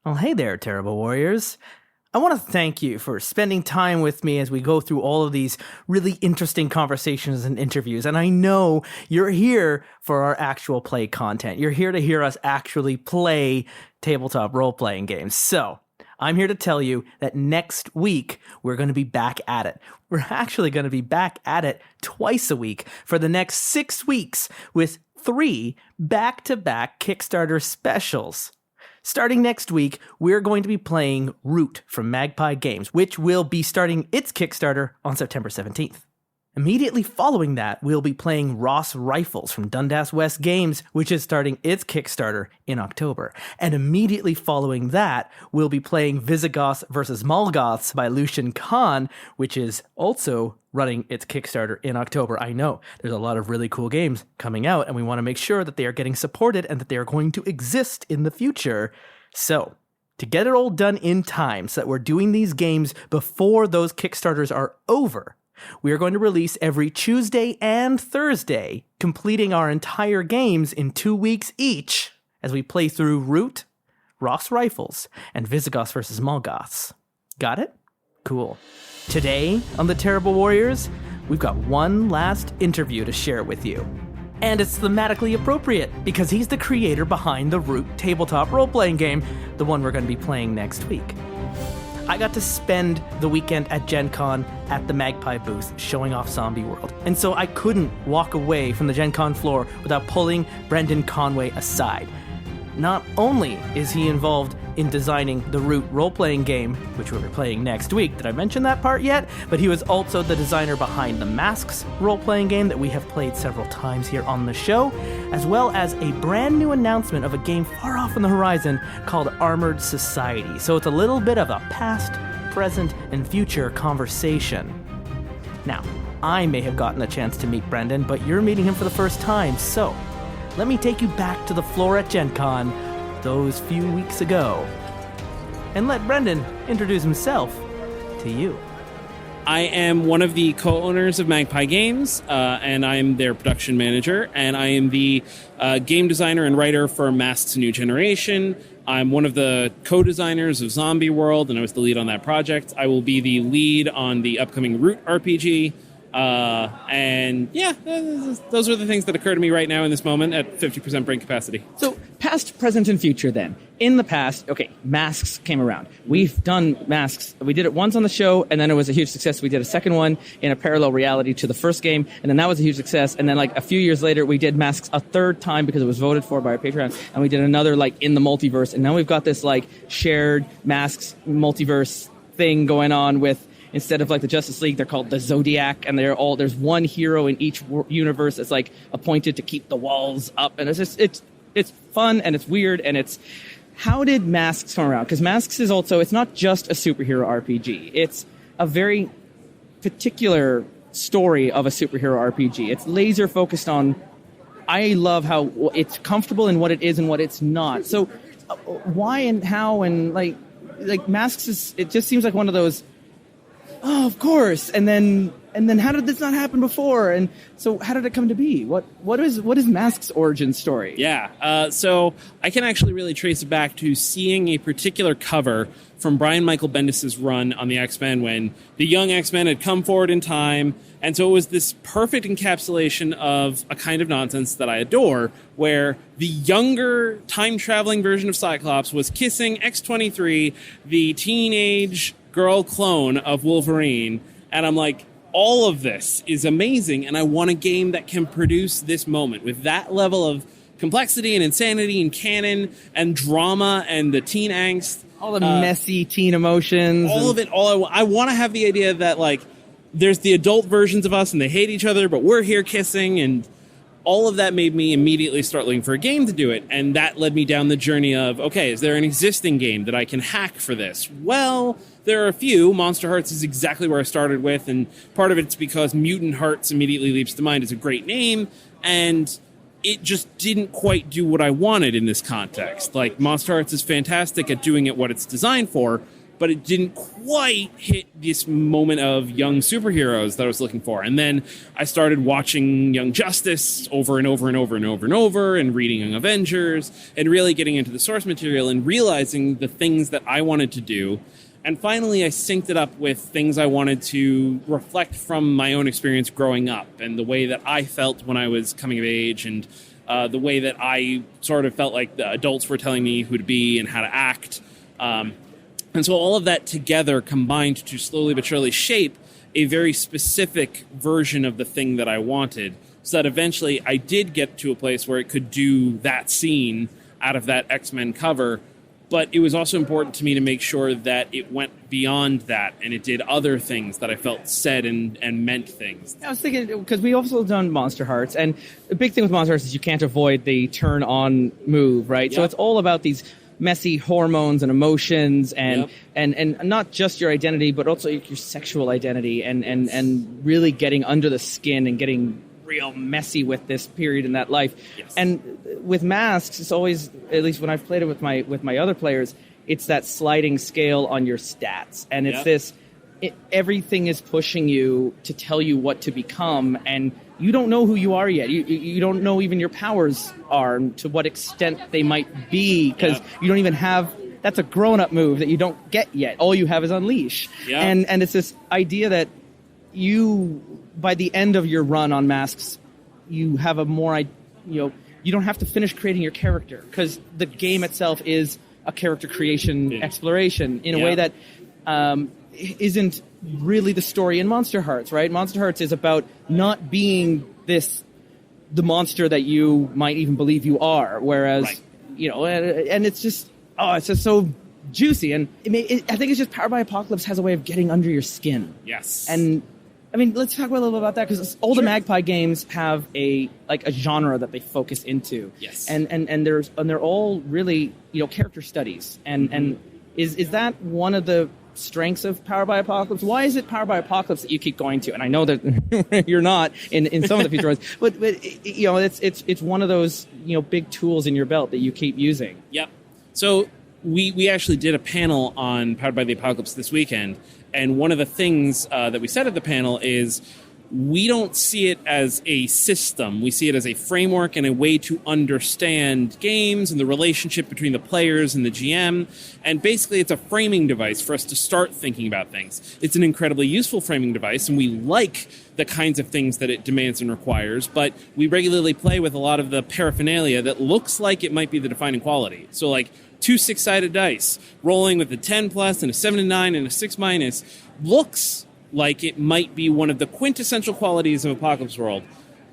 Well, hey there, Terrible Warriors. I want to thank you for spending time with me as we go through all of these really interesting conversations and interviews. And I know you're here for our actual play content. You're here to hear us actually play tabletop role-playing games. So I'm here to tell you that next week, we're going to be back at it. We're actually going to be back at it twice a week for the next 6 weeks with 3 back-to-back Kickstarter specials. Starting next week, we're going to be playing Root from Magpie Games, which will be starting its Kickstarter on September 17th. Immediately following that, we'll be playing Ross Rifles from Dundas West Games, which is starting its Kickstarter in October. And immediately following that, we'll be playing Visigoths vs. Molgoths by Lucian Khan, which is also running its Kickstarter in October. I know there's a lot of really cool games coming out, and we want to make sure that they are getting supported and that they are going to exist in the future. So, to get it all done in time so that we're doing these games before those Kickstarters are over, we are going to release every Tuesday and Thursday, completing our entire games in 2 weeks each as we play through Root, Ross Rifles, and Visigoths vs. Molgoths. Got it? Cool. Today on The Terrible Warriors, we've got one last interview to share with you. And it's thematically appropriate because he's the creator behind the Root tabletop role-playing game, the one we're going to be playing next week. I got to spend the weekend at Gen Con at the Magpie booth showing off Zombie World. And so I couldn't walk away from the Gen Con floor without pulling Brendan Conway aside. Not only is he involved in designing the Root role-playing game, which we'll be playing next week, did I mention that part yet? But he was also the designer behind the Masks role-playing game that we have played several times here on the show, as well as a brand new announcement of a game far off on the horizon called Armored Society. So it's a little bit of a past, present, and future conversation. Now, I may have gotten a chance to meet Brendan, but you're meeting him for the first time, so let me take you back to the floor at Gen Con those few weeks ago, and let Brendan introduce himself to you. I am one of the co-owners of Magpie Games, and I'm their production manager, and I am the game designer and writer for Masks New Generation. I'm one of the co-designers of Zombie World, and I was the lead on that project. I will be the lead on the upcoming Root RPG. And yeah, those are the things that occur to me right now in this moment at 50% brain capacity. So past, present, and future then. In the past, okay, Masks came around. We've done Masks. We did it once on the show, and then it was a huge success. We did a second one in a parallel reality to the first game, and then that was a huge success. And then like a few years later, we did Masks a third time because it was voted for by our Patreon, and we did another like in the multiverse. And now we've got this like shared Masks multiverse thing going on with, instead of like the Justice League, they're called the Zodiac, and there's one hero in each universe that's like appointed to keep the walls up, and it's fun and it's weird, and it's, how did Masks come around? Because Masks is also, it's not just a superhero RPG. It's a very particular story of a superhero RPG. It's laser focused on, I love how it's comfortable in what it is and what it's not. So why and how and like Masks is, it just seems like one of those, oh, of course. And then how did this not happen before? And so how did it come to be? What is Masks' origin story? Yeah. So I can actually really trace it back to seeing a particular cover from Brian Michael Bendis' run on the X-Men when the young X-Men had come forward in time. And so it was this perfect encapsulation of a kind of nonsense that I adore, where the younger time-traveling version of Cyclops was kissing X-23, the teenage girl clone of Wolverine, and I'm like, all of this is amazing, and I want a game that can produce this moment with that level of complexity and insanity and canon and drama and the teen angst, all the messy teen emotions, all of it. I want to have the idea that like there's the adult versions of us and they hate each other, but we're here kissing, and all of that made me immediately start looking for a game to do it. And that led me down the journey of, okay, is there an existing game that I can hack for this? Well, there are a few. Monster Hearts is exactly where I started with, and part of it's because Mutant Hearts immediately leaps to mind as a great name, and it just didn't quite do what I wanted in this context. Like, Monster Hearts is fantastic at doing it what it's designed for, but it didn't quite hit this moment of young superheroes that I was looking for. And then I started watching Young Justice over and over and over and over and over, and reading Young Avengers, and really getting into the source material and realizing the things that I wanted to do. And finally, I synced it up with things I wanted to reflect from my own experience growing up, and the way that I felt when I was coming of age, and the way that I sort of felt like the adults were telling me who to be and how to act. And so all of that together combined to slowly but surely shape a very specific version of the thing that I wanted, so that eventually I did get to a place where it could do that scene out of that X-Men cover. But it was also important to me to make sure that it went beyond that, and it did other things that I felt said and meant things. I was thinking, because we also done Monster Hearts, and the big thing with Monster Hearts is you can't avoid the turn-on move, right? Yep. So it's all about these messy hormones and emotions, and not just your identity, but also your sexual identity, and really getting under the skin and getting real messy with this period in that life. Yes. And with Masks, it's always, at least when I've played it with my other players, it's that sliding scale on your stats, and it's everything is pushing you to tell you what to become, and you don't know who you are yet. You don't know even your powers are, to what extent they might be, because you don't even have. That's a grown-up move that you don't get yet. All you have is Unleash, and it's this idea that you, by the end of your run on Masks, you have a more, you don't have to finish creating your character, because the game itself is a character creation exploration in a way that isn't really the story in Monster Hearts, right? Monster Hearts is about not being the monster that you might even believe you are, whereas, and it's just so juicy, and I think it's just Powered by Apocalypse has a way of getting under your skin. Yes. And I mean, let's talk a little bit about that, because all the Magpie games have a genre that they focus into. Yes. And they're all really, character studies. And is that one of the strengths of Powered by Apocalypse? Why is it Powered by Apocalypse that you keep going to? And I know that you're not in some of the future ones, but it's one of those, big tools in your belt that you keep using. Yep. So we actually did a panel on Powered by the Apocalypse this weekend. And one of the things that we said at the panel is we don't see it as a system. We see it as a framework and a way to understand games and the relationship between the players and the GM. And basically, it's a framing device for us to start thinking about things. It's an incredibly useful framing device, and we like the kinds of things that it demands and requires, but we regularly play with a lot of the paraphernalia that looks like it might be the defining quality. So, like, 2 6-sided dice, rolling with a 10 plus and a 7 and 9 and a 6 minus, looks like it might be one of the quintessential qualities of Apocalypse World,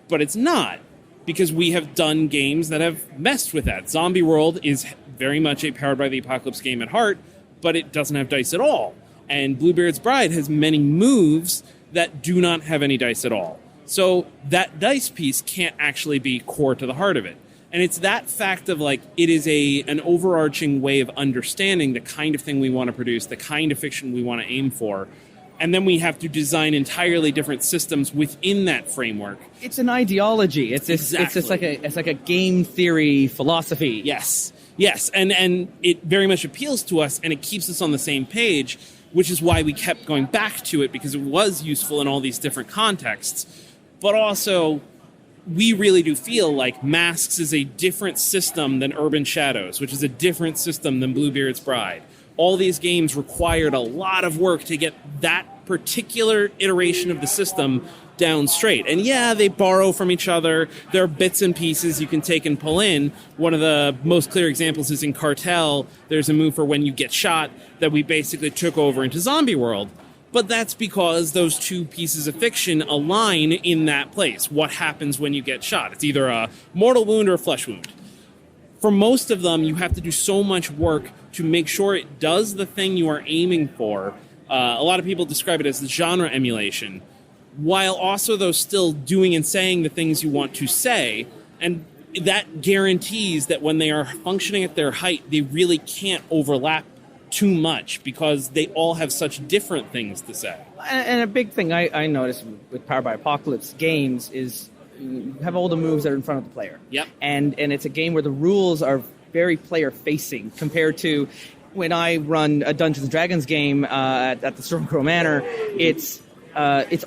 but it's not, because we have done games that have messed with that. Zombie World is very much a Powered by the Apocalypse game at heart, but it doesn't have dice at all. And Bluebeard's Bride has many moves that do not have any dice at all. So that dice piece can't actually be core to the heart of it. And it's that fact of, like, it is an overarching way of understanding the kind of thing we want to produce, the kind of fiction we want to aim for. And then we have to design entirely different systems within that framework. It's an ideology. It's like a game theory philosophy. Yes. And it very much appeals to us, and it keeps us on the same page, which is why we kept going back to it, because it was useful in all these different contexts. But also, we really do feel like Masks is a different system than Urban Shadows, which is a different system than Bluebeard's Bride. All these games required a lot of work to get that particular iteration of the system down straight. And they borrow from each other. There are bits and pieces you can take and pull in. One of the most clear examples is in Cartel. There's a move for when you get shot that we basically took over into Zombie World. But that's because those two pieces of fiction align in that place. What happens when you get shot? It's either a mortal wound or a flesh wound. For most of them, you have to do so much work to make sure it does the thing you are aiming for. A lot of people describe it as the genre emulation, while also, though, still doing and saying the things you want to say. And that guarantees that when they are functioning at their height, they really can't overlap too much, because they all have such different things to say. And a big thing I noticed with Powered by Apocalypse games is you have all the moves that are in front of the player. Yep. And it's a game where the rules are very player-facing compared to when I run a Dungeons and Dragons game at the Storm Crow Manor, it's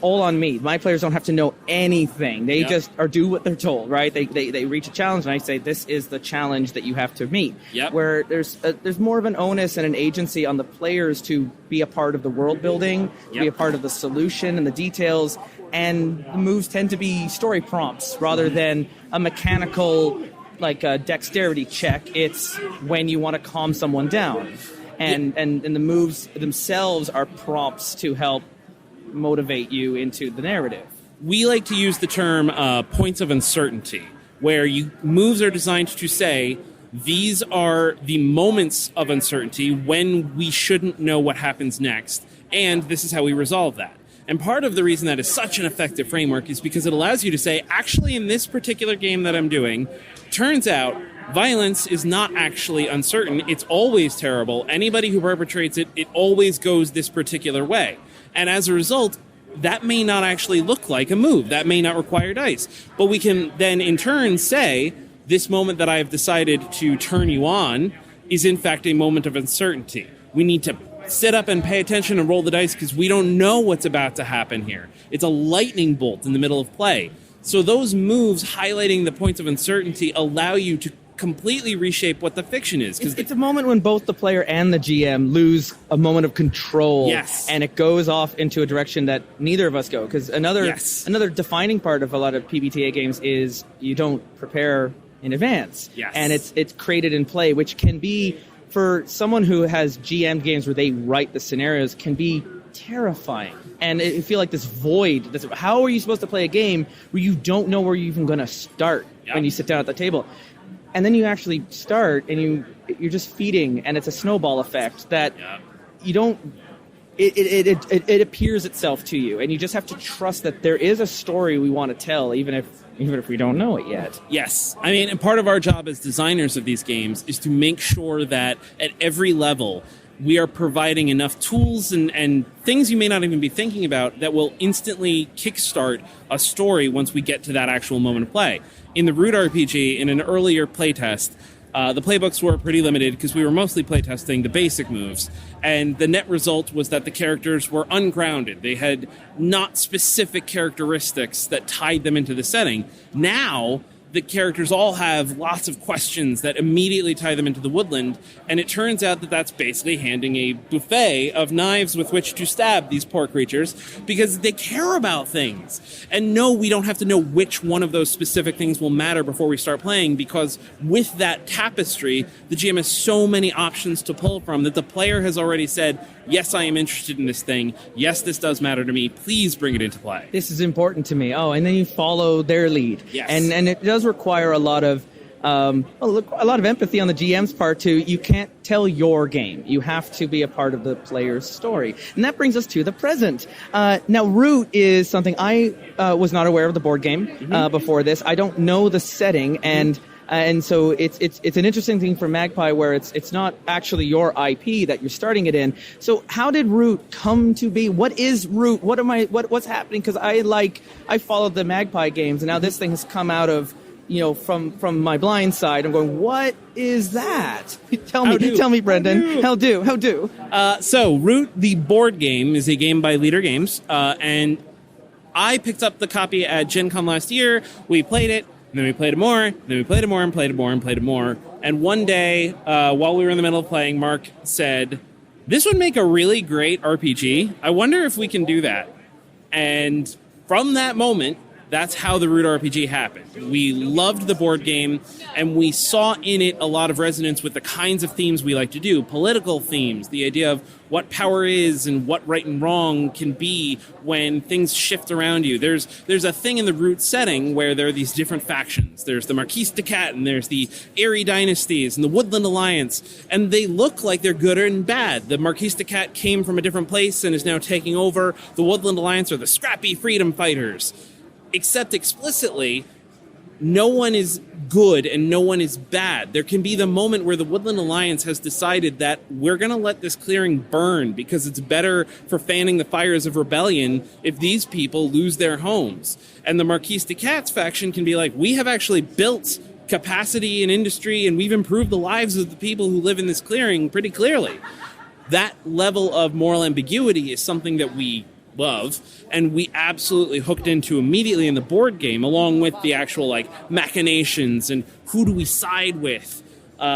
all on me. My players don't have to know anything. They just do what they're told, right? They reach a challenge, and I say, this is the challenge that you have to meet. Yep. Where there's more of an onus and an agency on the players to be a part of the world building, to be a part of the solution and the details, and the moves tend to be story prompts rather than a mechanical, like a dexterity check. It's when you want to calm someone down. And the moves themselves are prompts to help motivate you into the narrative. We like to use the term points of uncertainty, where moves are designed to say, these are the moments of uncertainty when we shouldn't know what happens next, and this is how we resolve that. And part of the reason that is such an effective framework is because it allows you to say, actually, in this particular game that I'm doing, turns out violence is not actually uncertain. It's always terrible. Anybody who perpetrates it, it always goes this particular way. And as a result, that may not actually look like a move. That may not require dice. But we can then, in turn, say, this moment that I have decided to turn you on is, in fact, a moment of uncertainty. We need to sit up and pay attention and roll the dice because we don't know what's about to happen here. It's a lightning bolt in the middle of play. So those moves highlighting the points of uncertainty allow you to completely reshape what the fiction is. It's a moment when both the player and the GM lose a moment of control. Yes. And it goes off into a direction that neither of us go. Because another defining part of a lot of PBTA games is you don't prepare in advance. Yes. And it's created in play, which can be, for someone who has GM games where they write the scenarios, can be terrifying. And it feel like this void. How are you supposed to play a game where you don't know where you're even going to start when you sit down at the table? And then you actually start, and you're just feeding, and it's a snowball effect that you don't. It appears itself to you, and you just have to trust that there is a story we want to tell, even if we don't know it yet. Yes. I mean, and part of our job as designers of these games is to make sure that at every level we are providing enough tools and things you may not even be thinking about that will instantly kickstart a story once we get to that actual moment of play. In the Root RPG, in an earlier playtest, the playbooks were pretty limited because we were mostly playtesting the basic moves. And the net result was that the characters were ungrounded. They had not specific characteristics that tied them into the setting. Now, the characters all have lots of questions that immediately tie them into the woodland, and it turns out that that's basically handing a buffet of knives with which to stab these poor creatures because they care about things. And no, we don't have to know which one of those specific things will matter before we start playing, because with that tapestry, the GM has so many options to pull from that the player has already said, yes, I am interested in this thing. Yes, this does matter to me. Please bring it into play. This is important to me. Oh, and then you follow their lead. Yes. And it does require a lot of empathy on the GM's part too. You can't tell your game. You have to be a part of the player's story. And that brings us to the present. Now, Root is something I was not aware of the board game before this. I don't know the setting, and so it's an interesting thing for Magpie where it's not actually your IP that you're starting it in. So how did Root come to be? What is Root? What's happening? Because I followed the Magpie games, and now this thing has come out of, from my blind side. I'm going, what is that? Tell me, Brendan. How do? So Root, the board game, is a game by Leader Games, and I picked up the copy at Gen Con last year. We played it. And then we played it more, and then we played it more, and played it more, and played it more. And one day, while we were in the middle of playing, Mark said, this would make a really great RPG. I wonder if we can do that. And from that moment, that's how the Root RPG happened. We loved the board game, and we saw in it a lot of resonance with the kinds of themes we like to do. Political themes, the idea of what power is and what right and wrong can be when things shift around you. There's a thing in the Root setting where there are these different factions. There's the Marquise de Cat, and there's the Eyrie Dynasties, and the Woodland Alliance, and they look like they're good and bad. The Marquise de Cat came from a different place and is now taking over. The Woodland Alliance are the scrappy freedom fighters. Except explicitly, no one is good and no one is bad. There can be the moment where the Woodland Alliance has decided that we're going to let this clearing burn because it's better for fanning the fires of rebellion if these people lose their homes. And the Marquise de Cat's faction can be like, we have actually built capacity and industry, and we've improved the lives of the people who live in this clearing pretty clearly. That level of moral ambiguity is something that we love, and we absolutely hooked into immediately in the board game, along with the actual machinations and who do we side with.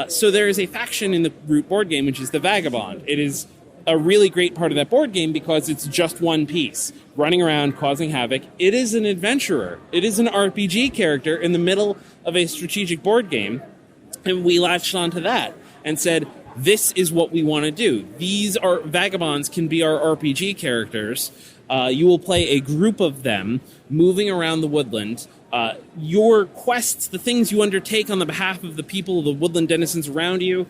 So there is a faction in the Root board game, which is the Vagabond. It is a really great part of that board game because it's just one piece, running around, causing havoc. It is an adventurer. It is an RPG character in the middle of a strategic board game, and we latched onto that and said, this is what we want to do. These are Vagabonds can be our RPG characters. You will play a group of them moving around the woodland. Your quests, the things you undertake on the behalf of the people, the woodland denizens around you,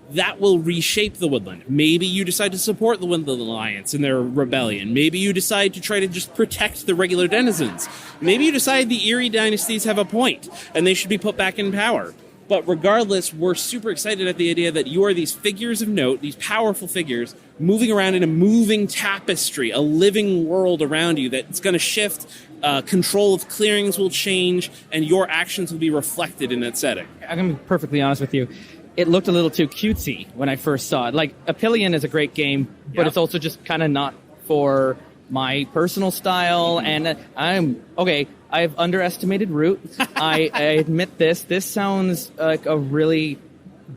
that will reshape the woodland. Maybe you decide to support the Woodland Alliance in their rebellion. Maybe you decide to try to just protect the regular denizens. Maybe you decide the Eerie dynasties have a point and they should be put back in power. But regardless, we're super excited at the idea that you are these figures of note, these powerful figures, moving around in a moving tapestry, a living world around you that's going to shift. Control of clearings will change, and your actions will be reflected in that setting. I'm going to be perfectly honest with you. It looked a little too cutesy when I first saw it. Apillion is a great game, but it's also just kind of not for my personal style. And I've underestimated Root. I admit this. This sounds like a really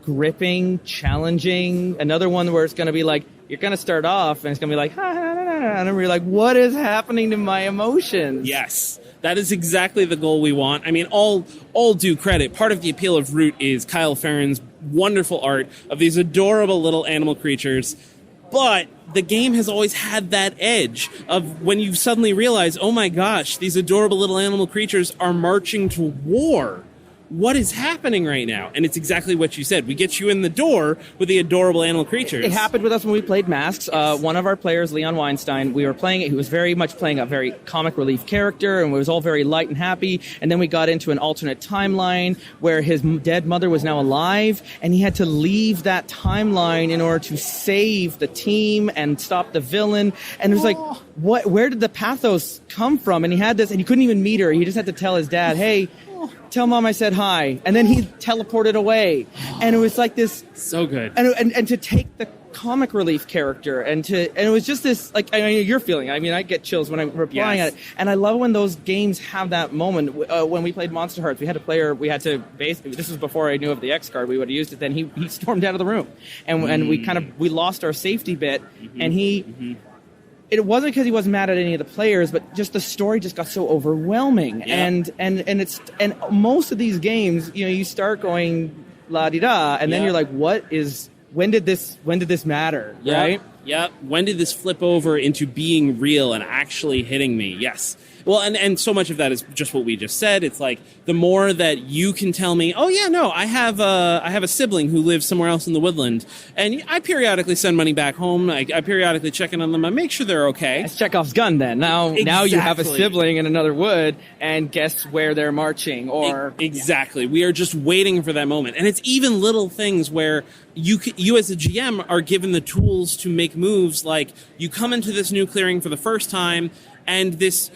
gripping, challenging, another one where it's going to be you're going to start off and it's going to be ha, ha, ha, ha, and I'm like, what is happening to my emotions? Yes. That is exactly the goal we want. I mean, all due credit. Part of the appeal of Root is Kyle Farron's wonderful art of these adorable little animal creatures. But the game has always had that edge of when you suddenly realize, oh my gosh, these adorable little animal creatures are marching to war. What is happening right now? And it's exactly what you said. We get you in the door with the adorable animal creatures. It happened with us when we played Masks. Yes. One of our players, Leon Weinstein, we were playing it. He was very much playing a very comic relief character, and it was all very light and happy. And then we got into an alternate timeline where his dead mother was now alive, and he had to leave that timeline in order to save the team and stop the villain. And it was what? Where did the pathos come from? And he had this, and he couldn't even meet her. He just had to tell his dad, hey, tell Mom I said hi. And then he teleported away. And it was like this. So good. And to take the comic relief character and it was just this, you're feeling. I mean, I get chills when I'm replying at it. And I love when those games have that moment. When we played Monster Hearts, we had a player, this was before I knew of the X card, we would have used it, then he stormed out of the room. And we lost our safety bit. Mm-hmm. And he, it wasn't because he wasn't mad at any of the players, but just the story just got so overwhelming. Yeah. And most of these games, you start going la-di-da, and then you're like, when did this matter? Yep. Right? Yep. When did this flip over into being real and actually hitting me? Yes. Well, and so much of that is just what we just said. It's the more that you can tell me, oh yeah, no, I have a sibling who lives somewhere else in the woodland, and I periodically send money back home. I periodically check in on them. I make sure they're okay. That's Chekhov's gun then. Now you have a sibling in another wood, and guess where they're marching? Exactly. We are just waiting for that moment, and it's even little things where you as a GM are given the tools to make moves. You come into this new clearing for the first time, and this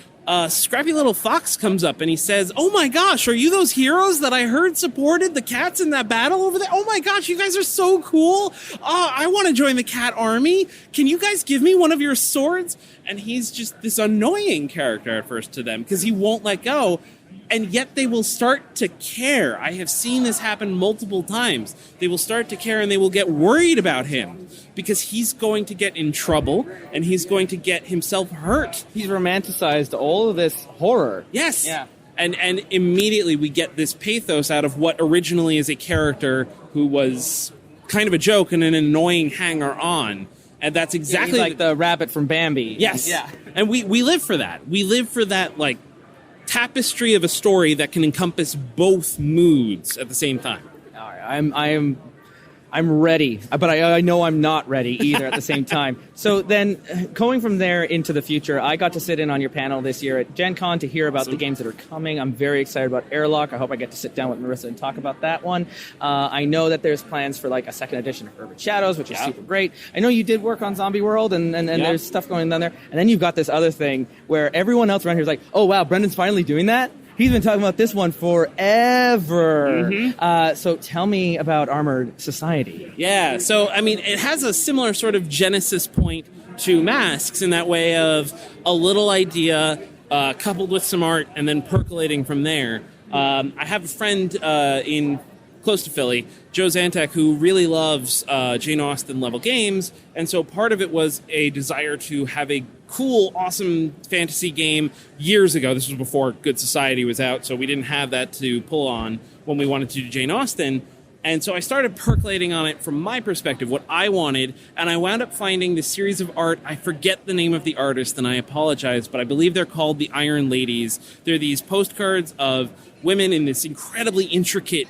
scrappy little fox comes up and he says, oh my gosh, are you those heroes that I heard supported the cats in that battle over there? Oh my gosh, you guys are so cool. I want to join the cat army. Can you guys give me one of your swords? And he's just this annoying character at first to them because he won't let go. And yet they will start to care. I have seen this happen multiple times. They will start to care and they will get worried about him because he's going to get in trouble and he's going to get himself hurt. He's romanticized all of this horror. Yes. Yeah. And immediately we get this pathos out of what originally is a character who was kind of a joke and an annoying hanger-on. And that's exactly... like the rabbit from Bambi. Yes. Yeah. And we live for that. We live for that, tapestry of a story that can encompass both moods at the same time. All right, I'm ready, but I know I'm not ready either at the same time. So then, going from there into the future, I got to sit in on your panel this year at Gen Con to hear about the games that are coming. I'm very excited about Airlock. I hope I get to sit down with Marissa and talk about that one. I know that there's plans for a second edition of Urban Shadows, which is super great. I know you did work on Zombie World, and there's stuff going on there. And then you've got this other thing where everyone else around here is like, oh wow, Brendan's finally doing that? He's been talking about this one forever. So tell me about Armored Society. Yeah, so, I mean, it has a similar sort of genesis point to Masks in that way of a little idea coupled with some art and then percolating from there. I have a friend in close to Philly, Joe Zantek, who really loves Jane Austen level games, and so part of it was a desire to have a cool, awesome fantasy game years ago. This was before Good Society was out, so we didn't have that to pull on when we wanted to do Jane Austen. And so I started percolating on it from my perspective, what I wanted, and I wound up finding this series of art. I forget the name of the artist, and I apologize, but I believe they're called the Iron Ladies. They're these postcards of women in this incredibly intricate,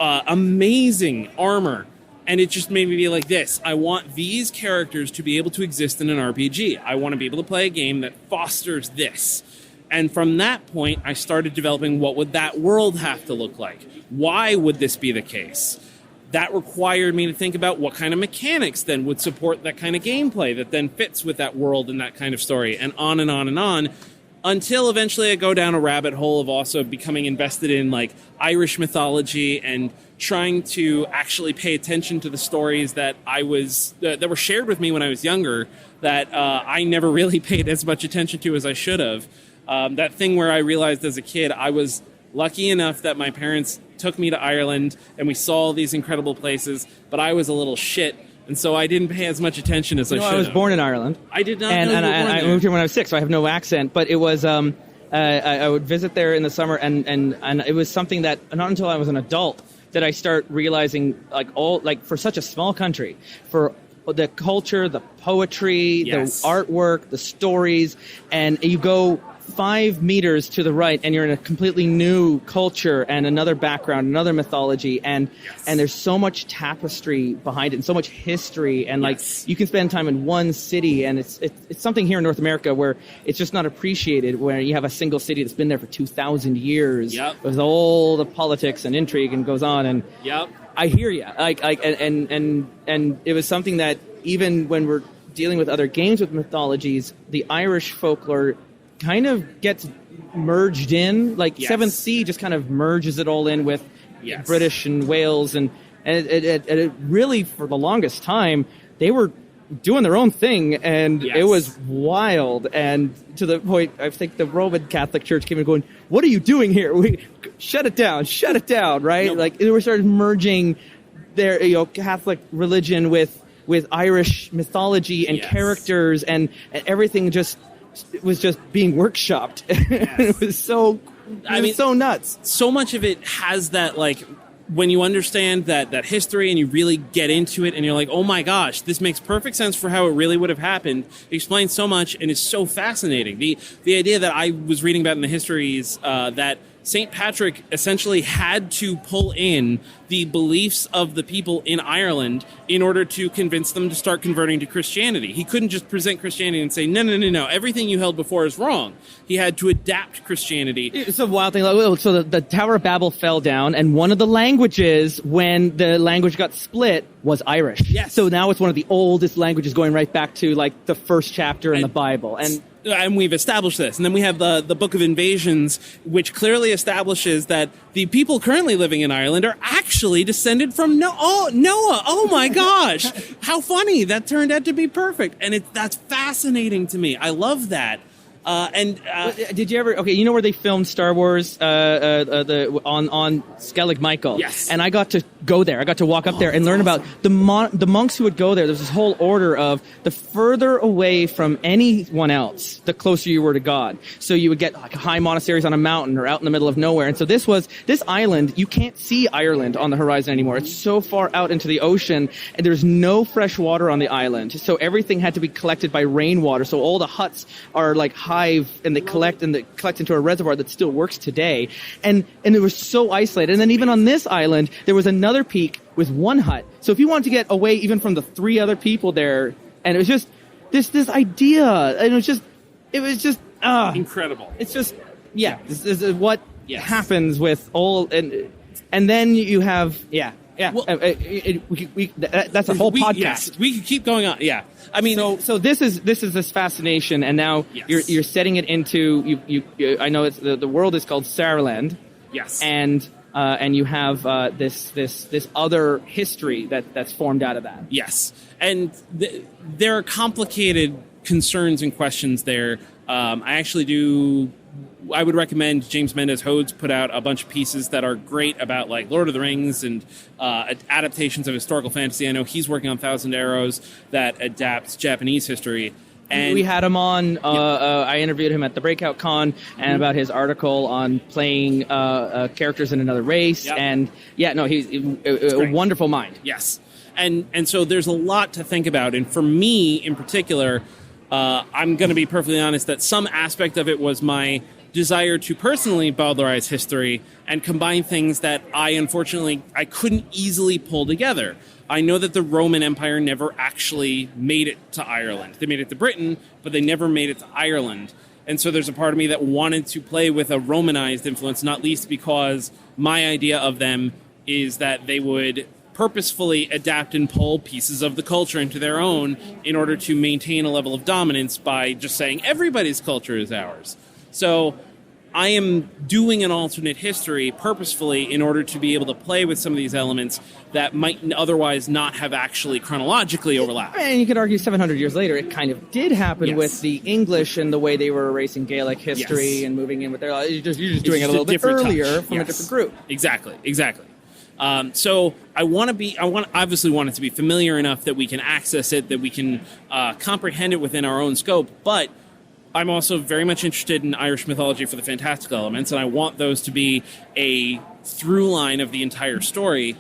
amazing armor. And it just made me be like this. I want these characters to be able to exist in an RPG. I want to be able to play a game that fosters this. And from that point, I started developing what would that world have to look like? Why would this be the case? That required me to think about what kind of mechanics then would support that kind of gameplay that then fits with that world and that kind of story, and on and on and on, until eventually I go down a rabbit hole of also becoming invested in like Irish mythology and trying to actually pay attention to the stories that that were shared with me when I was younger that I never really paid as much attention to as I should have. That thing where I realized as a kid I was lucky enough that my parents took me to Ireland and we saw these incredible places, but I was a little shit, and so I didn't pay as much attention as I should have. I was born in Ireland. I did not and, know and you were born I there. moved here when I was 6, so I have no accent, but it was I would visit there in the summer, and it was something that not until I was an adult did I start realizing for such a small country, for the culture, the poetry, Yes. the artwork, the stories, and you go 5 meters to the right and you're in a completely new culture and another background, another mythology, and there's so much tapestry behind it and so much history, and Yes. you can spend time in one city, and it's something here in North America where it's just not appreciated, where you have a single city that's been there for 2,000 years Yep. with all the politics and intrigue and goes on, and Yep. I hear you. And it was something that even when we're dealing with other games with mythologies, the Irish folklore kind of gets merged in. Like Yes. 7th Sea just kind of merges it all in with Yes. British and Wales, and it really, for the longest time, they were doing their own thing, and Yes. it was wild. And to the point, I think the Roman Catholic Church came in going, "What are you doing here? Shut it down, right?" Nope. Like they were started merging their Catholic religion with Irish mythology and Yes. characters, and everything was just being workshopped. It was so so nuts. So much of it has that, like, when you understand that history and you really get into it and you're like, oh my gosh, this makes perfect sense for how it really would have happened. It explains so much, and it's so fascinating. The idea that I was reading about in the histories that St. Patrick essentially had to pull in the beliefs of the people in Ireland in order to convince them to start converting to Christianity. He couldn't just present Christianity and say, no, everything you held before is wrong. He had to adapt Christianity. It's a wild thing. So the Tower of Babel fell down, and one of the languages, when the language got split, was Irish. Yes. So now it's one of the oldest languages, going right back to like the first chapter in the Bible. And we've established this. And then we have the Book of Invasions, which clearly establishes that the people currently living in Ireland are actually descended from Noah. Oh my gosh. How funny. That turned out to be perfect. And that's fascinating to me. I love that. Did you ever? Okay, you know where they filmed Star Wars on Skellig Michael? Yes. And I got to go there. I got to walk up there and learn about the monks who would go there. There's this whole order of the further away from anyone else, the closer you were to God. So you would get like high monasteries on a mountain or out in the middle of nowhere. And so this island. You can't see Ireland on the horizon anymore. It's so far out into the ocean, and there's no fresh water on the island. So everything had to be collected by rainwater. So all the huts are like and they collect into a reservoir that still works today, and it was so isolated. And then even on this island there was another peak with one hut, so if you wanted to get away even from the 3 other people there, and it was just this idea, and it was just incredible. It's just this is what Yes. happens with all, and then you have Yeah, Well, that's a whole podcast. Yes, we could keep going on. Yeah, I mean, So this is this fascination, and now Yes. you're setting it into you. I know it's the world is called Saarland, yes, and you have this other history that's formed out of that. yes, and there are complicated concerns and questions there. I would recommend James Mendez Hodes put out a bunch of pieces that are great about like Lord of the Rings and adaptations of historical fantasy. I know he's working on Thousand Arrows that adapts Japanese history. And we had him on. I interviewed him at the Breakout Con and about his article on playing characters in another race. Yep. And he's a wonderful mind. Yes, and so there's a lot to think about. And for me in particular, I'm going to be perfectly honest that some aspect of it was my desire to personally bowdlerize history and combine things that I couldn't easily pull together. I know that the Roman Empire never actually made it to Ireland. They made it to Britain, but they never made it to Ireland. And so there's a part of me that wanted to play with a Romanized influence, not least because my idea of them is that they would purposefully adapt and pull pieces of the culture into their own in order to maintain a level of dominance by just saying everybody's culture is ours. So I am doing an alternate history purposefully in order to be able to play with some of these elements that might otherwise not have actually chronologically overlapped. And you could argue 700 years later, it kind of did happen Yes. with the English and the way they were erasing Gaelic history Yes. and moving in with their... You're just doing it a just little bit different touch. earlier from a Yes. different group. Exactly. So I obviously want it to be familiar enough that we can access it, that we can comprehend it within our own scope, but I'm also very much interested in Irish mythology for the fantastical elements, and I want those to be a through line of the entire story,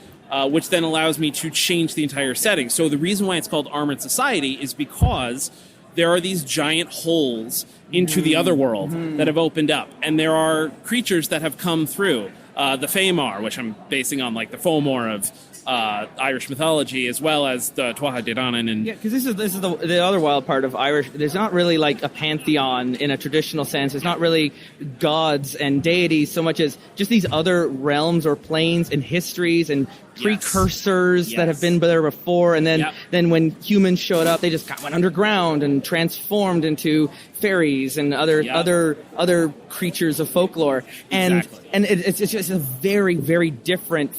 which then allows me to change the entire setting. So the reason why it's called Armored Society is because there are these giant holes into the other world that have opened up, and there are creatures that have come through. The Faemar, which I'm basing on like the Fomor of Irish mythology, as well as the Tuatha De Danann. And Yeah, because this is the other wild part of Irish. There's not really like a pantheon in a traditional sense. It's not really gods and deities so much as just these other realms or planes and histories and precursors that have been there before. And then when humans showed up, they just went underground and transformed into fairies and other creatures of folklore. And it's just a very, very different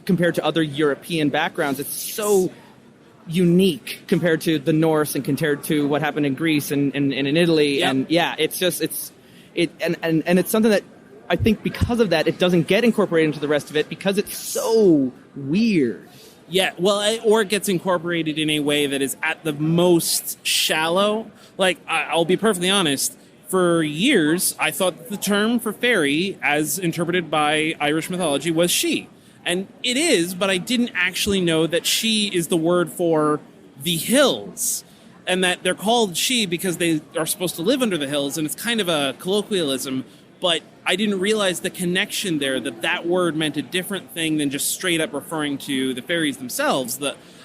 compared to other European backgrounds. It's so unique compared to the Norse and compared to what happened in Greece and in Italy. And it's something that I think because of that, it doesn't get incorporated into the rest of it because it's so weird. Yeah, well, or it gets incorporated in a way that is at the most shallow. Like, I'll be perfectly honest, for years, I thought that the term for fairy, as interpreted by Irish mythology, was she. And it is, but I didn't actually know that she is the word for the hills. And that they're called she because they are supposed to live under the hills, and it's kind of a colloquialism. But I didn't realize the connection there, that word meant a different thing than just straight up referring to the fairies themselves.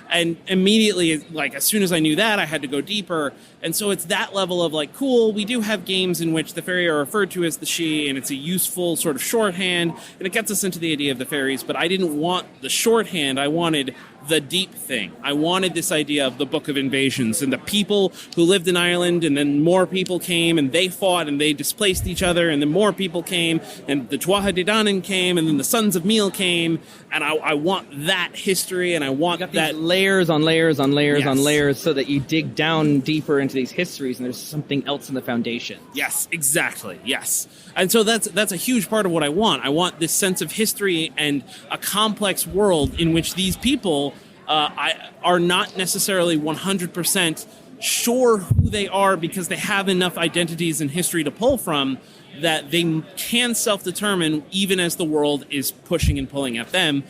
And immediately, like, as soon as I knew that, I had to go deeper. And so it's that level of, like, cool, we do have games in which the fairy are referred to as the she, and it's a useful sort of shorthand, and it gets us into the idea of the fairies. But I didn't want the shorthand. I wanted the deep thing. I wanted this idea of the Book of Invasions and the people who lived in Ireland, and then more people came, and they fought, and they displaced each other, and then more people came, and the Tuatha De Danann came, and then the Sons of Meal came, and I want that history, and I want that... layers on layers on layers on layers so that you dig down deeper into these histories, and there's something else in the foundation. Yes, exactly, yes. And so that's a huge part of what I want. I want this sense of history and a complex world in which these people are not necessarily 100% sure who they are because they have enough identities and history to pull from that they can self-determine even as the world is pushing and pulling at them,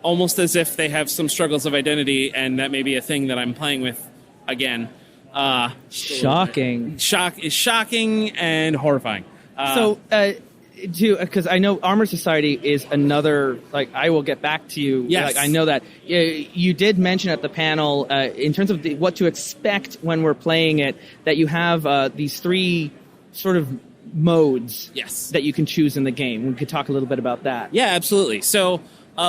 almost as if they have some struggles of identity, and that may be a thing that I'm playing with again. Shocking. Is shocking and horrifying. Because I know Armored Society is another, like, I will get back to you. Yes. Like, I know that. You did mention at the panel, in terms of what to expect when we're playing it, that you have these three sort of modes that you can choose in the game. We could talk a little bit about that. Yeah, absolutely. So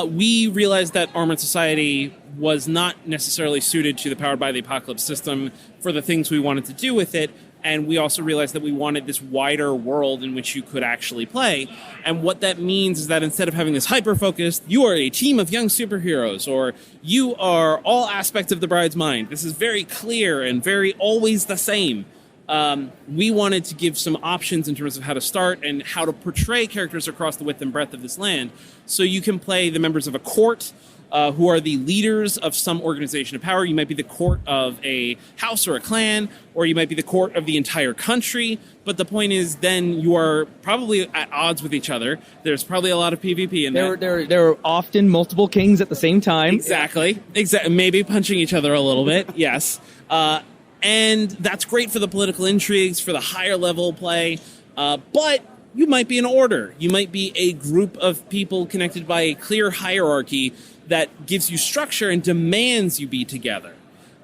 We realized that Armored Society was not necessarily suited to the Powered by the Apocalypse system for the things we wanted to do with it, and we also realized that we wanted this wider world in which you could actually play. And what that means is that instead of having this hyper-focused, you are a team of young superheroes, or you are all aspects of the Bride's mind. This is very clear and very always the same. We wanted to give some options in terms of how to start and how to portray characters across the width and breadth of this land. So you can play the members of a court, who are the leaders of some organization of power. You might be the court of a house or a clan, or you might be the court of the entire country. But the point is, then you are probably at odds with each other. There's probably a lot of PvP in there. There are often multiple kings at the same time. Exactly. Maybe punching each other a little bit. Yes. And that's great for the political intrigues, for the higher level play. But you might be an order. You might be a group of people connected by a clear hierarchy that gives you structure and demands you be together.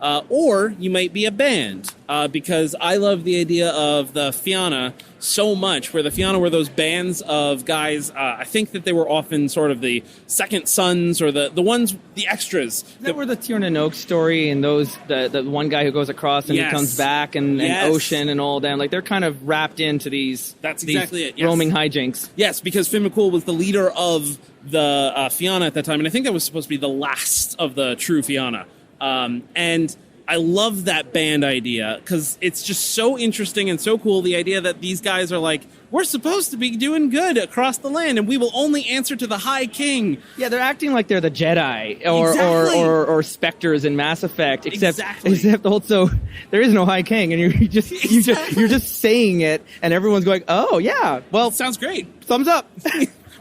Or you might be a band, because I love the idea of the Fianna so much, where the Fianna were those bands of guys. I think that they were often sort of the second sons, or the ones, the extras. That were the Tiernan Oak story, and those the one guy who goes across and he comes back, and Ocean and all that. Like, they're kind of wrapped into these. That's exactly it. Yes. Roaming hijinks. Yes, because Finn McCool was the leader of the Fianna at that time, and I think that was supposed to be the last of the true Fianna. And I love that band idea, because it's just so interesting and so cool. The idea that these guys are like, we're supposed to be doing good across the land, and we will only answer to the High King. Yeah, they're acting like they're the Jedi or Spectres in Mass Effect, except also there is no High King, and you're just saying it, and everyone's going, oh yeah, well, sounds great, thumbs up.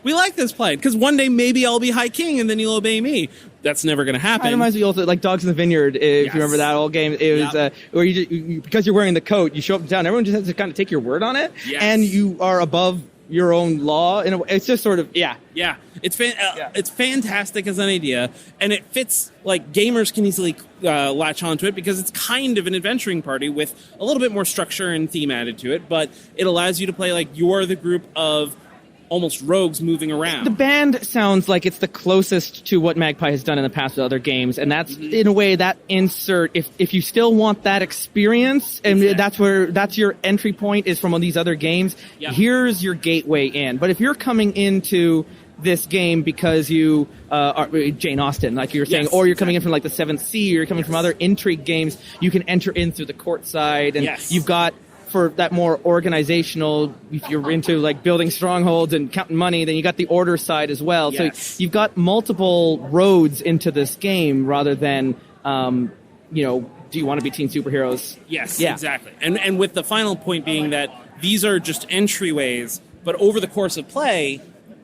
We like this plan, because one day maybe I'll be High King and then you'll obey me. That's never going to happen. It reminds me also, like Dogs in the Vineyard, if you remember that old game. It was where because you're wearing the coat, you show up in town, everyone just has to kind of take your word on it, and you are above your own law. And it's just sort of, it's fantastic as an idea, and it fits, like, gamers can easily latch onto it, because it's kind of an adventuring party with a little bit more structure and theme added to it, but it allows you to play like you're the group of almost rogues moving around. The band sounds like it's the closest to what Magpie has done in the past with other games, and that's in a way that insert, if you still want that experience, and that's your entry point is from one of these other games, here's your gateway in. But if you're coming into this game because you are Jane Austen, like you were saying, or you're coming in from like the Seventh Sea, or you're coming from other intrigue games, you can enter in through the court side, and you've got, for that more organizational, if you're into like building strongholds and counting money, then you got the order side as well. So you've got multiple roads into this game, rather than, do you want to be teen superheroes? Yes, exactly. And with the final point being that these are just entryways, but over the course of play,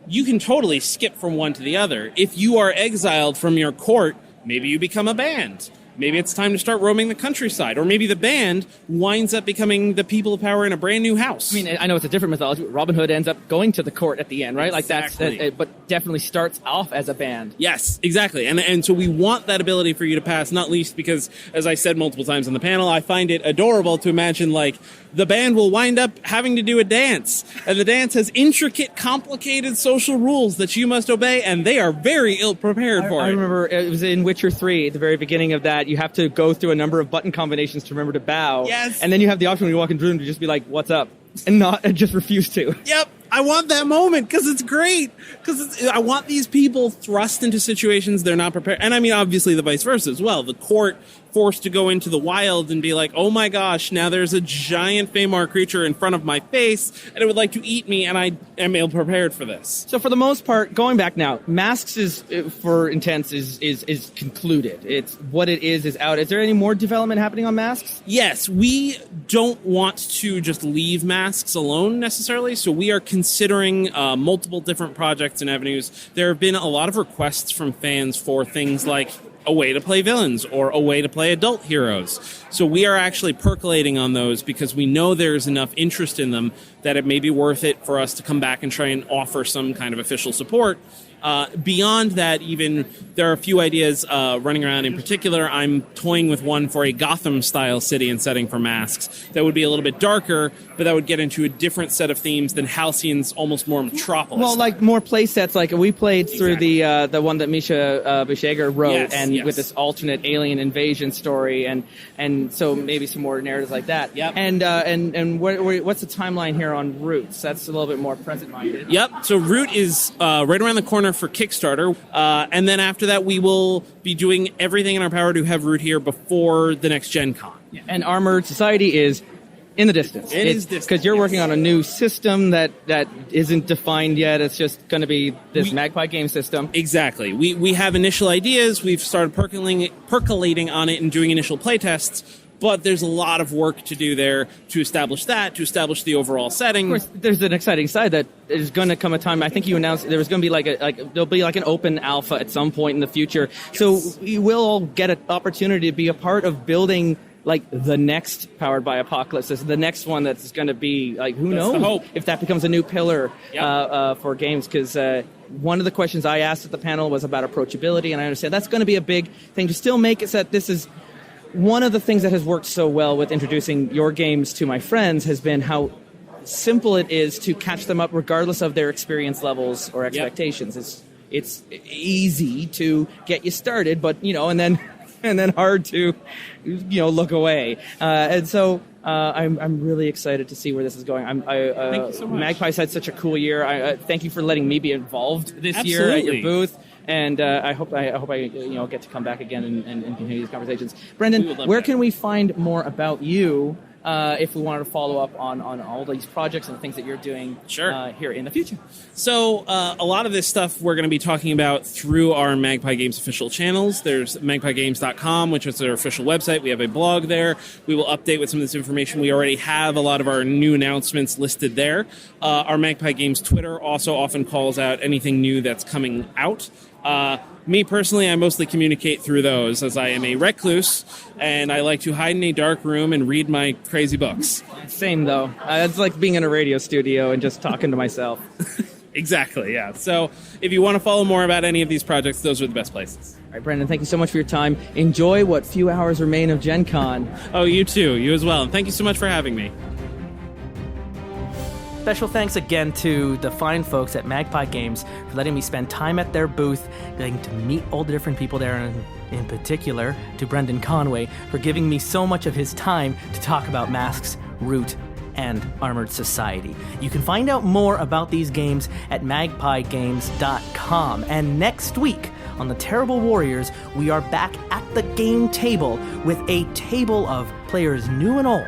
you can totally skip from one to the other. If you are exiled from your court, maybe you become a band. Maybe it's time to start roaming the countryside. Or maybe the band winds up becoming the people of power in a brand new house. I mean, I know it's a different mythology, but Robin Hood ends up going to the court at the end, right? Exactly. Like but definitely starts off as a band. Yes, exactly. And so we want that ability for you to pass, not least because, as I said multiple times on the panel, I find it adorable to imagine, like, the band will wind up having to do a dance. And the dance has intricate, complicated social rules that you must obey, and they are very ill-prepared for it. I remember it was in Witcher 3, at the very beginning of that, you have to go through a number of button combinations to remember to bow. Yes. And then you have the option when you walk into the room to just be like, what's up? And just refuse to. Yep. I want that moment, because it's great. Because I want these people thrust into situations they're not prepared. And I mean, obviously the vice versa as well. The court forced to go into the wild and be like, oh my gosh, now there's a giant Famar creature in front of my face, and it would like to eat me, and I am ill-prepared for this. So for the most part, going back now, Masks is, for intents, is concluded. It's what it is out. Is there any more development happening on Masks? Yes, we don't want to just leave Masks alone necessarily, so we are considering multiple different projects and avenues. There have been a lot of requests from fans for things like a way to play villains or a way to play adult heroes. So we are actually percolating on those, because we know there's enough interest in them that it may be worth it for us to come back and try and offer some kind of official support. Beyond that, even there are a few ideas running around. In particular, I'm toying with one for a Gotham-style city and setting for Masks that would be a little bit darker, but that would get into a different set of themes than Halcyon's almost more metropolis. Well, like more play sets. Like we played through the one that Misha Bushager wrote, with this alternate alien invasion story, and so maybe some more narratives like that. Yep. And what's the timeline here on Roots? That's a little bit more present-minded. Yep. So Root is right around the corner for Kickstarter, and then after that we will be doing everything in our power to have Root here before the next Gen Con. And Armored Society is in the distance. It is distant. Because you're working on a new system that isn't defined yet. It's just going to be this Magpie game system. Exactly. We have initial ideas. We've started percolating on it and doing initial playtests. But there's a lot of work to do there to establish the overall setting. Of course, there's an exciting side that there's going to come a time. I think you announced there was going to be there'll be like an open alpha at some point in the future. Yes. So we will all get an opportunity to be a part of building like the next Powered by Apocalypse, the next one that's going to be like, who knows if that becomes a new pillar for games. Because one of the questions I asked at the panel was about approachability, and I understand that's going to be a big thing to still make it so that this is. One of the things that has worked so well with introducing your games to my friends has been how simple it is to catch them up regardless of their experience levels or expectations. Yep. It's easy to get you started, but and then hard to look away. And so I'm really excited to see where this is going. Thank you so much. Magpie's had such a cool year. Thank you for letting me be involved this Absolutely. year at your booth. And I hope I get to come back again and continue these conversations. Brendan, where can we find more about you if we wanted to follow up on all these projects and things that you're doing here in the future? So a lot of this stuff we're going to be talking about through our Magpie Games official channels. There's magpiegames.com, which is our official website. We have a blog there. We will update with some of this information. We already have a lot of our new announcements listed there. Our Magpie Games Twitter also often calls out anything new that's coming out. Me personally, I mostly communicate through those as I am a recluse and I like to hide in a dark room and read my crazy books. Same though. It's like being in a radio studio and just talking to myself. Exactly, yeah. So if you want to follow more about any of these projects, those are the best places. All right, Brendan, thank you so much for your time. Enjoy what few hours remain of Gen Con. Oh, you too. You as well. And thank you so much for having me. Special thanks again to the fine folks at Magpie Games for letting me spend time at their booth, getting to meet all the different people there, and in particular to Brendan Conway for giving me so much of his time to talk about Masks, Root, and Armored Society. You can find out more about these games at magpiegames.com. And next week on The Terrible Warriors, we are back at the game table with a table of players new and old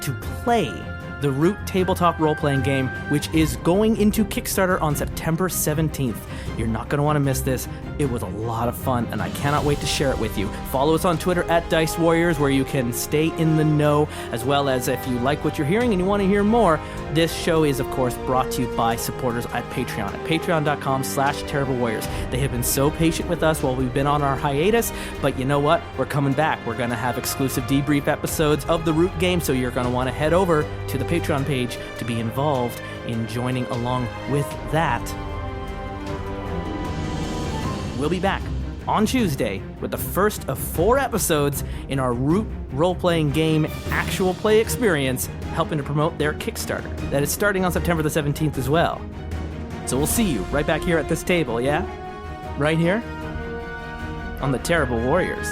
to play the Root tabletop role-playing game, which is going into Kickstarter on September 17th. You're not going to want to miss this. It was a lot of fun, and I cannot wait to share it with you. Follow us on Twitter at Dice Warriors, where you can stay in the know, as well as if you like what you're hearing and you want to hear more, this show is, of course, brought to you by supporters at Patreon, at patreon.com/Terrible Warriors. They have been so patient with us while we've been on our hiatus, but you know what? We're coming back. We're going to have exclusive debrief episodes of the Root game, so you're going to want to head over to the Patreon page to be involved in joining along with that. We'll be back on Tuesday with the first of 4 episodes in our Root role-playing game actual play experience, helping to promote their Kickstarter that is starting on September the 17th as well. So we'll see you right back here at this table, yeah? Right here on The Terrible Warriors.